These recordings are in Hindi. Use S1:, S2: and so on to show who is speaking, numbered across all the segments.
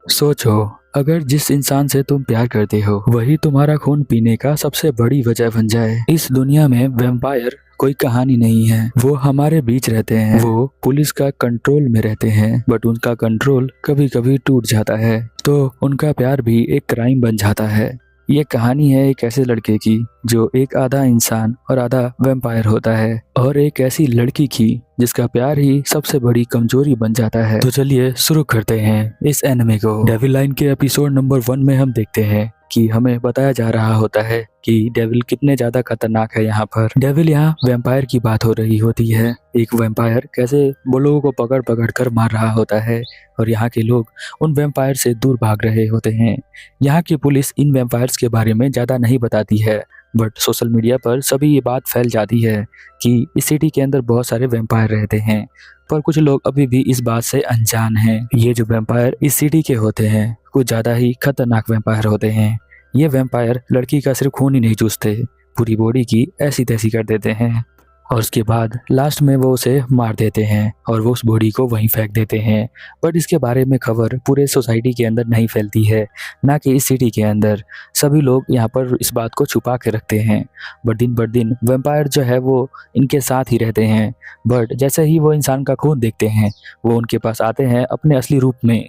S1: सोचो, अगर जिस इंसान से तुम प्यार करते हो वही तुम्हारा खून पीने का सबसे बड़ी वजह बन जाए। इस दुनिया में वैम्पायर कोई कहानी नहीं है, वो हमारे बीच रहते हैं, वो पुलिस का कंट्रोल में रहते हैं, बट उनका कंट्रोल कभी कभी टूट जाता है तो उनका प्यार भी एक क्राइम बन जाता है। ये कहानी है एक ऐसे लड़के की जो एक आधा इंसान और आधा वैम्पायर होता है, और एक ऐसी लड़की की जिसका प्यार ही सबसे बड़ी कमजोरी बन जाता है। तो चलिए शुरू करते हैं इस एनिमे को। डेविल लाइन के एपिसोड नंबर 1 में हम देखते हैं कि हमें बताया जा रहा होता है कि डेविल कितने ज्यादा खतरनाक है। यहाँ पर डेविल यहाँ वैम्पायर की बात हो रही होती है। एक वैम्पायर कैसे वो लोगों को पकड़ पकड़ कर मार रहा होता है और यहाँ के लोग उन वैम्पायर से दूर भाग रहे होते हैं। यहाँ की पुलिस इन वैम्पायर्स के बारे में ज्यादा नहीं बताती है, बट सोशल मीडिया पर सभी ये बात फैल जाती है कि इस सिटी के अंदर बहुत सारे वैम्पायर रहते हैं, पर कुछ लोग अभी भी इस बात से अनजान हैं। ये जो वैम्पायर इस सिटी के होते हैं कुछ ज़्यादा ही खतरनाक वैम्पायर होते हैं। ये वैम्पायर लड़की का सिर्फ खून ही नहीं चूसते, पूरी बॉडी की ऐसी तैसी कर देते हैं और उसके बाद लास्ट में वो उसे मार देते हैं और वो उस बॉडी को वहीं फेंक देते हैं। बट इसके बारे में खबर पूरे सोसाइटी के अंदर नहीं फैलती है, ना कि इस सिटी के अंदर। सभी लोग यहाँ पर इस बात को छुपा के रखते हैं। बट दिन ब दिन वैम्पायर जो है वो इनके साथ ही रहते हैं, बट जैसे ही वो इंसान का खून देखते हैं वो उनके पास आते हैं अपने असली रूप में,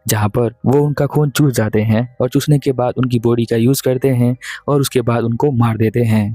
S1: जहाँ पर वो उनका खून चूस जाते हैं और चूसने के बाद उनकी बॉडी का यूज़ करते हैं और उसके बाद उनको मार देते हैं।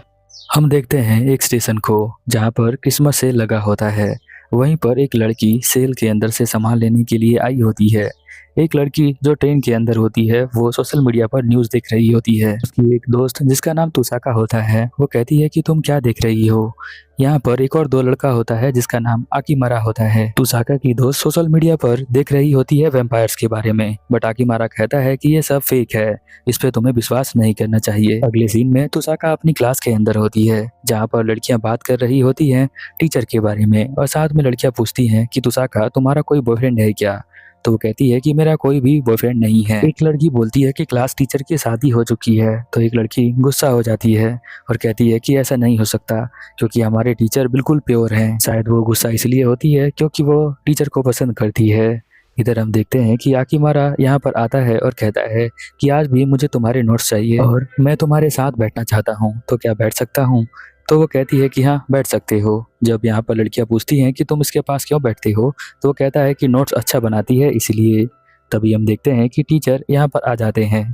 S1: हम देखते हैं एक स्टेशन को जहाँ पर क्रिसमस सेल लगा होता है। वहीं पर एक लड़की सेल के अंदर से सामान लेने के लिए आई होती है। एक लड़की जो ट्रेन के अंदर होती है वो सोशल मीडिया पर न्यूज़ देख रही होती है। उसकी एक दोस्त जिसका नाम तुसाका होता है वो कहती है कि तुम क्या देख रही हो। यहाँ पर एक और दो लड़का होता है जिसका नाम आकीमारा होता है। तुसाका की दोस्त सोशल मीडिया पर देख रही होती है वैम्पायर्स के बारे में, बट आकीमारा कहता है कि ये सब फेक है, इस पे तुम्हें विश्वास नहीं करना चाहिए। अगले सीन में तुसाका अपनी क्लास के अंदर होती है जहाँ पर लड़कियां बात कर रही होती हैं टीचर के बारे में, और साथ में लड़कियां पूछती हैं कि तुसाका तुम्हारा कोई बॉयफ्रेंड है क्या। तो वो कहती है कि मेरा कोई भी बॉयफ्रेंड नहीं है। एक लड़की बोलती है कि क्लास टीचर की शादी हो चुकी है, तो एक लड़की गुस्सा हो जाती है और कहती है कि ऐसा नहीं हो सकता क्योंकि हमारे टीचर बिल्कुल प्योर हैं। शायद वो गुस्सा इसलिए होती है क्योंकि वो टीचर को पसंद करती है। इधर हम देखते हैं कि आकीमारा यहाँ पर आता है और कहता है कि आज भी मुझे तुम्हारे नोट्स चाहिए और मैं तुम्हारे साथ बैठना चाहता हूँ, तो क्या बैठ सकता हूँ। तो वो कहती है कि हाँ बैठ सकते हो। जब यहाँ पर लड़कियाँ पूछती हैं कि तुम इसके पास क्यों बैठते हो, तो वो कहता है कि नोट्स अच्छा बनाती है इसलिए। तभी हम देखते हैं कि टीचर यहाँ पर आ जाते हैं।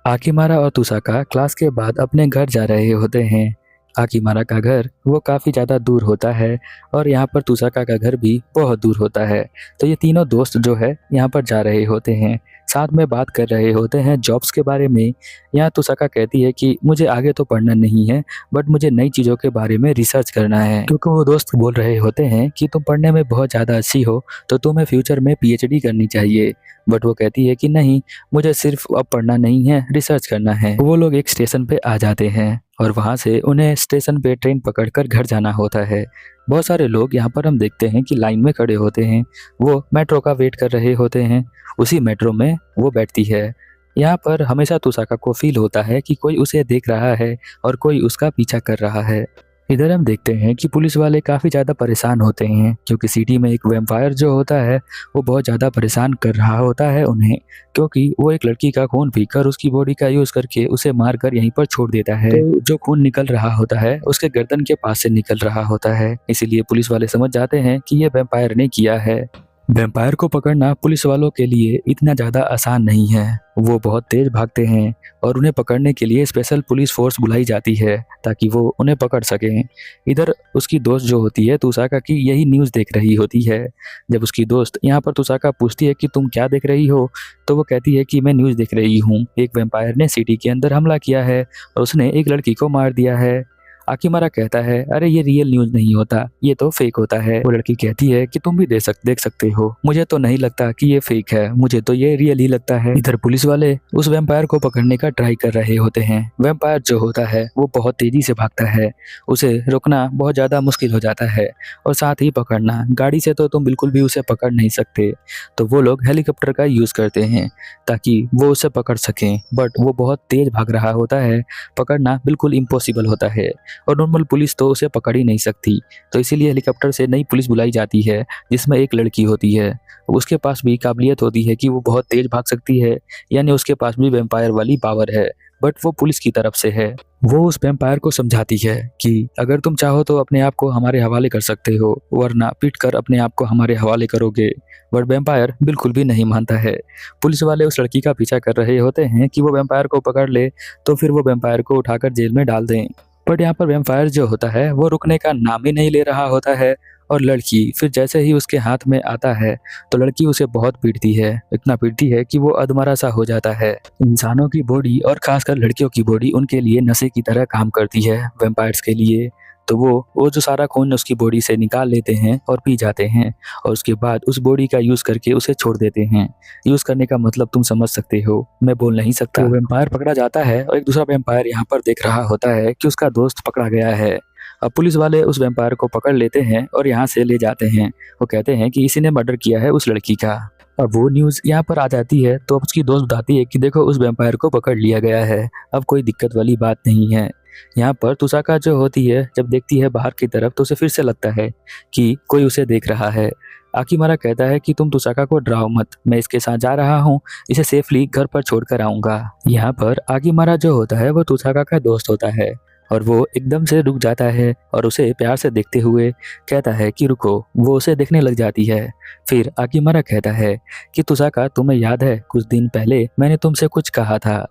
S1: आकीमारा और तुसाका क्लास के बाद अपने घर जा रहे होते हैं। आकीमारा का घर वो काफ़ी ज़्यादा दूर होता है और यहाँ पर तुसाका का घर भी बहुत दूर होता है। तो ये तीनों दोस्त जो है यहाँ पर जा रहे होते हैं, साथ में बात कर रहे होते हैं जॉब्स के बारे में। यहाँ तुसाका कहती है कि मुझे आगे तो पढ़ना नहीं है, बट मुझे नई चीज़ों के बारे में रिसर्च करना है, क्योंकि वो दोस्त बोल रहे होते हैं कि तुम पढ़ने में बहुत ज़्यादा अच्छी हो तो तुम्हें फ्यूचर में पीएचडी करनी चाहिए। बट वो कहती है कि नहीं, मुझे सिर्फ अब पढ़ना नहीं है, रिसर्च करना है। वो लोग एक स्टेशन पे आ जाते हैं और वहाँ से उन्हें स्टेशन पे ट्रेन पकड़कर घर जाना होता है। बहुत सारे लोग यहाँ पर हम देखते हैं कि लाइन में खड़े होते हैं, वो मेट्रो का वेट कर रहे होते हैं। उसी मेट्रो में वो बैठती है। यहाँ पर हमेशा तुसाका को फील होता है कि कोई उसे देख रहा है और कोई उसका पीछा कर रहा है। इधर हम देखते हैं कि पुलिस वाले काफ़ी ज़्यादा परेशान होते हैं क्योंकि सिटी में एक वैम्पायर जो होता है वो बहुत ज़्यादा परेशान कर रहा होता है उन्हें, क्योंकि वो एक लड़की का खून पीकर उसकी बॉडी का यूज़ करके उसे मारकर यहीं पर छोड़ देता है। तो जो खून निकल रहा होता है उसके गर्दन के पास से निकल रहा होता है, इसीलिए पुलिस वाले समझ जाते हैं कि ये वैम्पायर ने किया है। वैम्पायर को पकड़ना पुलिस वालों के लिए इतना ज़्यादा आसान नहीं है। वो बहुत तेज भागते हैं और उन्हें पकड़ने के लिए स्पेशल पुलिस फोर्स बुलाई जाती है ताकि वो उन्हें पकड़ सकें। इधर उसकी दोस्त जो होती है तुसाका की यही न्यूज़ देख रही होती है। जब उसकी दोस्त यहाँ पर तुसाका पूछती है कि तुम क्या देख रही हो, तो वो कहती है कि मैं न्यूज़ देख रही हूँ, एक वैम्पायर ने सिटी के अंदर हमला किया है और उसने एक लड़की को मार दिया है। आकीमारा कहता है अरे ये रियल न्यूज़ नहीं होता, ये तो फेक होता है। वो लड़की कहती है कि तुम भी देख सकते हो, मुझे तो नहीं लगता कि ये फेक है, मुझे तो ये रियल ही लगता है। इधर पुलिस वाले उस वैम्पायर को पकड़ने का ट्राई कर रहे होते हैं। वैम्पायर जो होता है वो बहुत तेजी से भागता है, उसे रोकना बहुत ज़्यादा मुश्किल हो जाता है और साथ ही पकड़ना, गाड़ी से तो तुम बिल्कुल भी उसे पकड़ नहीं सकते। तो वो लोग हेलीकॉप्टर का यूज़ करते हैं ताकि वो उसे पकड़ सकें, बट वो बहुत तेज भाग रहा होता है, पकड़ना बिल्कुल इम्पॉसिबल होता है। और नॉर्मल पुलिस तो उसे पकड़ ही नहीं सकती। तो इसीलिए हेलीकॉप्टर से नई पुलिस बुलाई जाती है जिसमें एक लड़की होती है। उसके पास भी काबिलियत होती है कि वो बहुत तेज भाग सकती है, यानी उसके पास भी वैम्पायर वाली पावर है, बट वो पुलिस की तरफ से है। वो उस वैम्पायर को समझाती है कि अगर तुम चाहो तो अपने आप को हमारे हवाले कर सकते हो, वरना पीट कर अपने आप को हमारे हवाले करोगे। बट वैम्पायर बिल्कुल भी नहीं मानता है। पुलिस वाले उस लड़की का पीछा कर रहे होते हैं कि वो वैम्पायर को पकड़ ले तो फिर वो वैम्पायर को उठाकर जेल में डाल दें। बट यहाँ पर वैम्पायर जो होता है वो रुकने का नाम ही नहीं ले रहा होता है, और लड़की फिर जैसे ही उसके हाथ में आता है तो लड़की उसे बहुत पीटती है, इतना पीटती है कि वो अधमरा सा हो जाता है। इंसानों की बॉडी और खासकर लड़कियों की बॉडी उनके लिए नशे की तरह काम करती है वैम्पायर्स के लिए। तो वो जो सारा खून उसकी बॉडी से निकाल लेते हैं और पी जाते हैं, और उसके बाद उस बॉडी का यूज करके उसे छोड़ देते हैं। यूज करने का मतलब तुम समझ सकते हो, मैं बोल नहीं सकता। वो वैम्पायर पकड़ा जाता है और एक दूसरा वैम्पायर यहाँ पर देख रहा होता है कि उसका दोस्त पकड़ा गया है। अब पुलिस वाले उस वैम्पायर को पकड़ लेते हैं और यहाँ से ले जाते हैं। वो कहते हैं कि इसी ने मर्डर किया है उस लड़की का। अब वो न्यूज़ यहाँ पर आ जाती है तो अब उसकी दोस्त बताती है कि देखो उस वैम्पायर को पकड़ लिया गया है, अब कोई दिक्कत वाली बात नहीं है। यहाँ पर तुसाका जो होती है जब देखती है बाहर की तरफ तो उसे फिर से लगता है कि कोई उसे देख रहा है। आकीमारा कहता है कि तुम तुसाका को डराओ मत, मैं इसके साथ जा रहा हूँ, इसे सेफली घर पर छोड़कर आऊंगा। यहाँ पर आकीमारा जो होता है वो तुसाका का दोस्त होता है, और वो एकदम से रुक जाता है और उसे प्यार से देखते हुए कहता है कि रुको। वो उसे देखने लग जाती है। फिर आकीमारा कहता है कि तुसाका तुम्हें याद है कुछ दिन पहले मैंने तुमसे कुछ कहा था।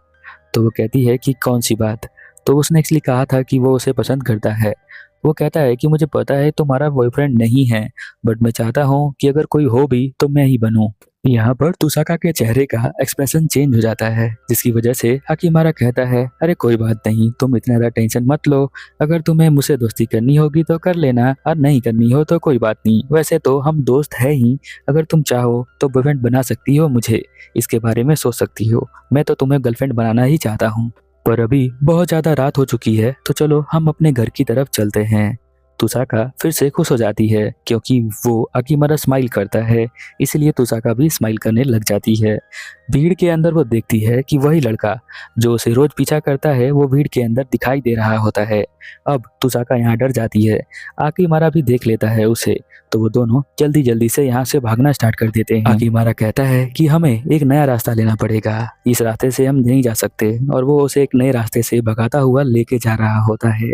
S1: तो वो कहती है कि कौन सी बात। तो उसने इसलिए कहा था कि वो उसे पसंद करता है। वो कहता है कि मुझे पता है तुम्हारा बॉयफ्रेंड नहीं है, बट मैं चाहता हूँ कि अगर कोई हो भी तो मैं ही बनूं। यहाँ पर तुसाका के चेहरे का एक्सप्रेशन चेंज हो जाता है, जिसकी वजह से हाकिमारा कहता है अरे कोई बात नहीं, तुम इतना ज़्यादा टेंशन मत लो, अगर तुम्हें मुझसे दोस्ती करनी होगी तो कर लेना, और नहीं करनी हो तो कोई बात नहीं, वैसे तो हम दोस्त है ही, अगर तुम चाहो तो बॉयफ्रेंड बना सकती हो मुझे, इसके बारे में सोच सकती हो, मैं तो तुम्हें गर्लफ्रेंड बनाना ही चाहता हूँ। पर अभी बहुत ज़्यादा रात हो चुकी है तो चलो हम अपने घर की तरफ चलते हैं। तुसाका फिर से खुश हो जाती है क्योंकि वो आकीमारा स्माइल करता है, इसलिए तुसाका भी स्माइल करने लग जाती है। भीड़ के अंदर वो देखती है कि वही लड़का जो उसे रोज पीछा करता है वो भीड़ के अंदर दिखाई दे रहा होता है। अब तुसाका यहाँ डर जाती है, आकीमारा भी देख लेता है उसे, तो वो दोनों जल्दी जल्दी से यहाँ से भागना स्टार्ट कर देते हैं। आकीमारा कहता है कि हमें एक नया रास्ता लेना पड़ेगा, इस रास्ते से हम नहीं जा सकते, और वो उसे एक नए रास्ते से भगाता हुआ लेके जा रहा होता है।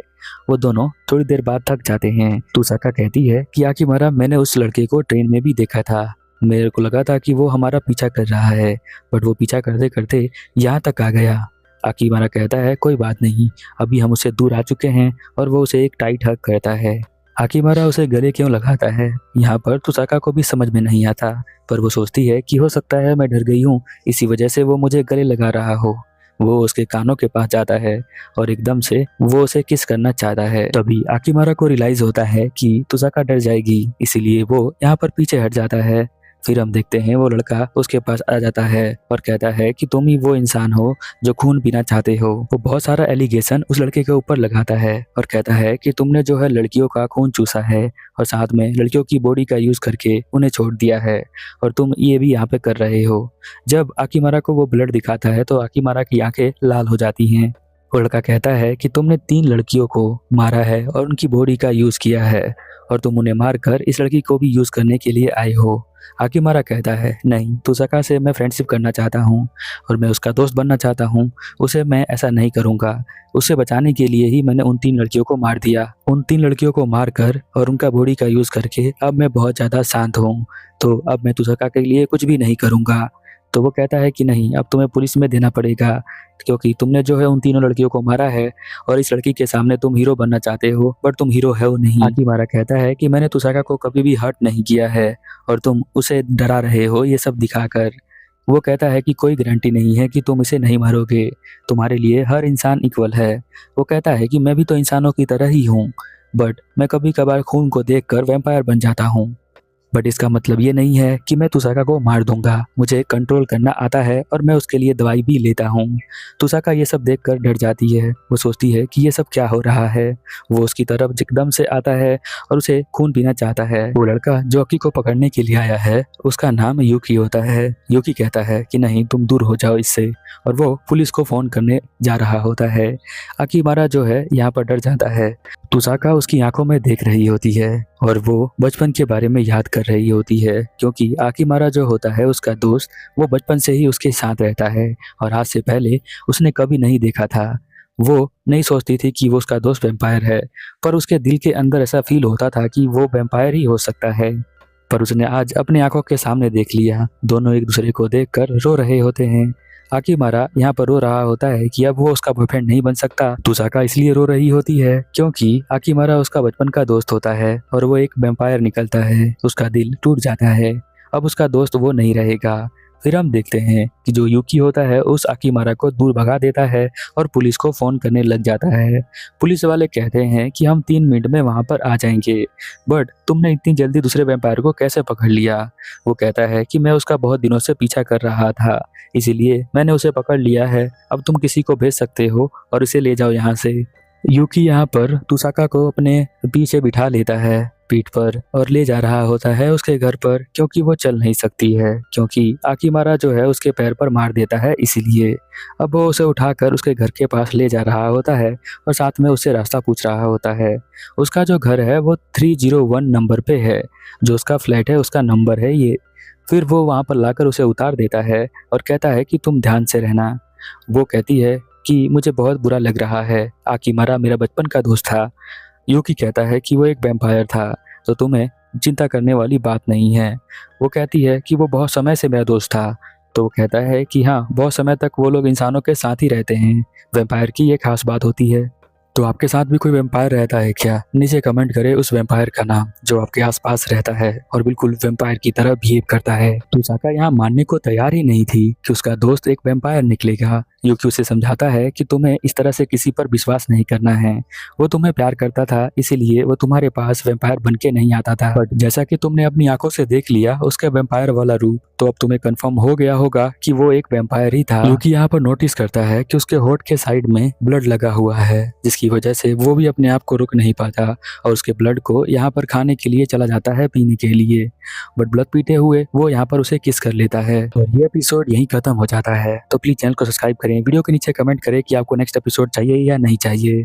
S1: वो दोनों थोड़ी देर बाद थक जाते हैं। तुसाका कहती है कि आकीमारा मैंने उस लड़के को ट्रेन में भी देखा था, मेरे को लगा था कि वो हमारा पीछा कर रहा है, बट वो पीछा करते करते यहाँ तक आ गया। आकीमारा कहता है कोई बात नहीं, अभी हम उससे दूर आ चुके हैं, और वो उसे एक टाइट हग करता है। आकीमारा उसे गले क्यों लगाता है यहाँ पर तुसाका को भी समझ में नहीं आता, पर वो सोचती है कि हो सकता है मैं डर गई हूँ, इसी वजह से वो मुझे गले लगा रहा हो। वो उसके कानों के पास जाता है और एकदम से वो उसे किस करना चाहता है। तभी आकीमारा को रियलाइज होता है कि तुसाका डर जाएगी, इसीलिए वो यहाँ पर पीछे हट जाता है। फिर हम देखते हैं वो लड़का उसके पास आ जाता है और कहता है कि तुम ही वो इंसान हो जो खून पीना चाहते हो। वो बहुत सारा एलिगेशन उस लड़के के ऊपर लगाता है और कहता है कि तुमने जो है लड़कियों का खून चूसा है और साथ में लड़कियों की बॉडी का यूज करके उन्हें छोड़ दिया है, और तुम ये भी यहाँ पे कर रहे हो। जब आकीमारा को वो ब्लड दिखाता है तो आकीमारा की आंखें लाल हो जाती हैं। वो लड़का कहता है कि तुमने 3 लड़कियों को मारा है और उनकी बॉडी का यूज किया है, और तुम उन्हें मारकर इस लड़की को भी यूज करने के लिए आए हो। आकीमारा कहता है नहीं, तुसाका से मैं फ्रेंडशिप करना चाहता हूँ और मैं उसका दोस्त बनना चाहता हूँ, उसे मैं ऐसा नहीं करूँगा। उसे बचाने के लिए ही मैंने उन 3 लड़कियों को मार दिया। उन 3 लड़कियों को मारकर और उनका बॉडी का यूज करके अब मैं बहुत ज़्यादा शांत हूँ, तो अब मैं तुसाका के लिए कुछ भी नहीं करूँगा। तो वो कहता है कि नहीं, अब तुम्हें पुलिस में देना पड़ेगा, क्योंकि तुमने जो है उन 3 लड़कियों को मारा है और इस लड़की के सामने तुम हीरो बनना चाहते हो, बट तुम हीरो हो नहीं। आकीमारा कहता है कि मैंने तुसाका को कभी भी हर्ट नहीं किया है और तुम उसे डरा रहे हो ये सब दिखाकर। वो कहता है कि कोई गारंटी नहीं है कि तुम इसे नहीं मारोगे, तुम्हारे लिए हर इंसान इक्वल है। वो कहता है कि मैं भी तो इंसानों की तरह ही हूँ, बट मैं कभी कभार खून को देखकर वैम्पायर बन जाता हूँ। बट इसका मतलब ये नहीं है कि मैं तुसाका को मार दूंगा। मुझे कंट्रोल करना आता है और मैं उसके लिए दवाई भी लेता हूँ। तुसाका ये सब देखकर डर जाती है। वो सोचती है कि ये सब क्या हो रहा है। वो उसकी तरफ एकदम से आता है और उसे खून पीना चाहता है। वो लड़का जो अकी को पकड़ने के लिए आया है उसका नाम यूकी होता है। यूकी कहता है कि नहीं, तुम दूर हो जाओ इससे, और वो पुलिस को फोन करने जा रहा होता है। अकीमारा जो है यहाँ पर डर जाता है। तुसाका उसकी आंखों में देख रही होती है और वो बचपन के बारे में याद कर रही होती है, क्योंकि आकीमारा जो होता है उसका दोस्त, वो बचपन से ही उसके साथ रहता है और आज से पहले उसने कभी नहीं देखा था। वो नहीं सोचती थी कि वो उसका दोस्त वैम्पायर है, पर उसके दिल के अंदर ऐसा फील होता था कि वो वैम्पायर ही हो सकता है। पर उसने आज अपनी आंखों के सामने देख लिया। दोनों एक दूसरे को देखकर रो रहे होते हैं। आकीमारा यहाँ पर रो रहा होता है कि अब वो उसका बॉयफ्रेंड नहीं बन सकता। तुसाका इसलिए रो रही होती है क्योंकि आकीमारा उसका बचपन का दोस्त होता है और वो एक वैम्पायर निकलता है। उसका दिल टूट जाता है। अब उसका दोस्त वो नहीं रहेगा। फिर हम देखते हैं कि जो यूकी होता है उस आकीमारा को दूर भगा देता है और पुलिस को फोन करने लग जाता है। पुलिस वाले कहते हैं कि हम 3 मिनट में वहां पर आ जाएंगे। बट तुमने इतनी जल्दी दूसरे वैम्पायर को कैसे पकड़ लिया? वो कहता है कि मैं उसका बहुत दिनों से पीछा कर रहा था, इसीलिए मैंने उसे पकड़ लिया है। अब तुम किसी को भेज सकते हो और इसे ले जाओ यहाँ से। यूकी यहाँ पर तुसाका को अपने पीछे बिठा लेता है पीठ पर और ले जा रहा होता है उसके घर पर, क्योंकि वो चल नहीं सकती है, क्योंकि आकीमारा जो है उसके पैर पर मार देता है इसीलिए। अब वो उसे उठाकर उसके घर के पास ले जा रहा होता है और साथ में उससे रास्ता पूछ रहा होता है। उसका जो घर है वो 301 नंबर पे है। जो उसका फ्लैट है उसका नंबर है ये। फिर वो वहाँ पर लाकर उसे उतार देता है और कहता है कि तुम ध्यान से रहना। वो कहती है कि मुझे बहुत बुरा लग रहा है, आकीमारा मेरा बचपन का दोस्त था। यूकी कहता है कि वो एक वैम्पायर था, तो तुम्हें चिंता करने वाली बात नहीं है। वो कहती है कि वो बहुत समय से मेरा दोस्त था। तो वो कहता है कि हाँ, बहुत समय तक वो लोग इंसानों के साथ ही रहते हैं। वैम्पायर की ये खास बात होती है। तो आपके साथ भी कोई वैम्पायर रहता है क्या? नीचे कमेंट करें उस वैम्पायर का नाम जो आपके आसपास रहता है और बिल्कुल वैम्पायर की तरह बिहेव करता है। तुसाका यहाँ मानने को तैयार ही नहीं थी कि उसका दोस्त एक वैम्पायर निकलेगा। यूकी उसे समझाता है कि तुम्हें इस तरह से किसी पर विश्वास नहीं करना है। वो तुम्हें प्यार करता था, इसीलिए वो तुम्हारे पास वैम्पायर बन के नहीं आता था। बट जैसा कि तुमने अपनी आंखों से देख लिया उसके वैम्पायर वाला रूप, तो अब तुम्हें कंफर्म हो गया होगा कि वो एक वैम्पायर ही था। यूकी यहाँ पर नोटिस करता है कि उसके होठ के साइड में ब्लड लगा हुआ है, जिसकी वजह से वो भी अपने आप को रुक नहीं पाता और उसके ब्लड को यहाँ पर खाने के लिए चला जाता है पीने के लिए। बट ब्लड पीते हुए वो यहाँ पर उसे किस कर लेता है और ये एपिसोड यहीं खत्म हो जाता है। तो प्लीज चैनल को सब्सक्राइब करें, वीडियो के नीचे कमेंट करें कि आपको नेक्स्ट एपिसोड चाहिए या नहीं चाहिए।